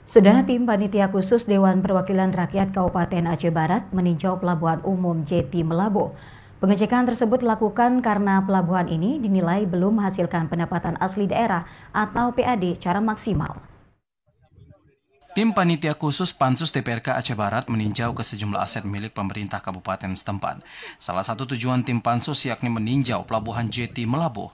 Saudara tim Panitia Khusus Dewan Perwakilan Rakyat Kabupaten Aceh Barat meninjau Pelabuhan Umum Jeti Melabuh. Pengecekan tersebut dilakukan karena pelabuhan ini dinilai belum menghasilkan pendapatan asli daerah atau PAD secara maksimal. Tim Panitia Khusus Pansus DPRK Aceh Barat meninjau ke sejumlah aset milik pemerintah kabupaten setempat. Salah satu tujuan tim Pansus yakni meninjau Pelabuhan Jeti Melabuh.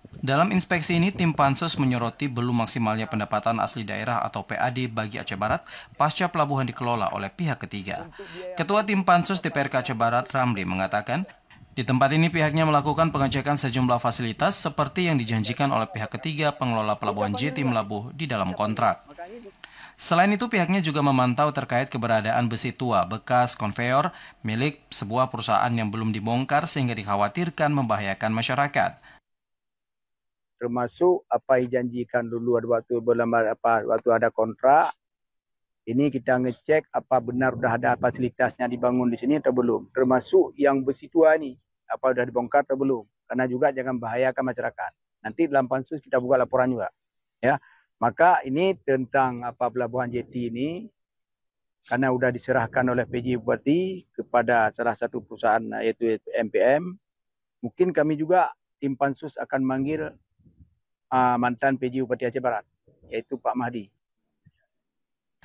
Dalam inspeksi ini, tim Pansus menyoroti belum maksimalnya pendapatan asli daerah atau PAD bagi Aceh Barat pasca pelabuhan dikelola oleh pihak ketiga. Ketua tim Pansus DPRK Aceh Barat, Ramli, mengatakan, di tempat ini pihaknya melakukan pengecekan sejumlah fasilitas seperti yang dijanjikan oleh pihak ketiga pengelola Pelabuhan Jeti Melabuh di dalam kontrak. Selain itu, pihaknya juga memantau terkait keberadaan besi tua bekas konveyor milik sebuah perusahaan yang belum dibongkar sehingga dikhawatirkan membahayakan masyarakat. Termasuk apa yang dijanjikan dulu waktu ada kontrak, ini kita ngecek apa benar sudah ada fasilitasnya dibangun di sini atau belum. Termasuk yang besi tua ini, apa sudah dibongkar atau belum. Karena juga jangan bahayakan masyarakat. Nanti dalam pansus kita buka laporan juga. Ya. Maka ini tentang apa Pelabuhan Jeti ini, karena sudah diserahkan oleh PJ Bupati kepada salah satu perusahaan yaitu MPM, mungkin kami juga tim Pansus akan manggil mantan PJ Bupati Aceh Barat, yaitu Pak Mahdi.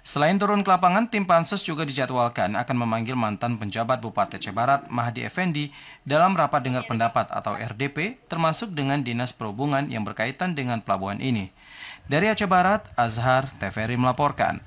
Selain turun ke lapangan, tim Pansus juga dijadwalkan akan memanggil mantan penjabat Bupati Aceh Barat, Mahdi Effendi, dalam rapat dengar pendapat atau RDP, termasuk dengan Dinas Perhubungan yang berkaitan dengan pelabuhan ini. Dari Aceh Barat, Azhar TVRI melaporkan.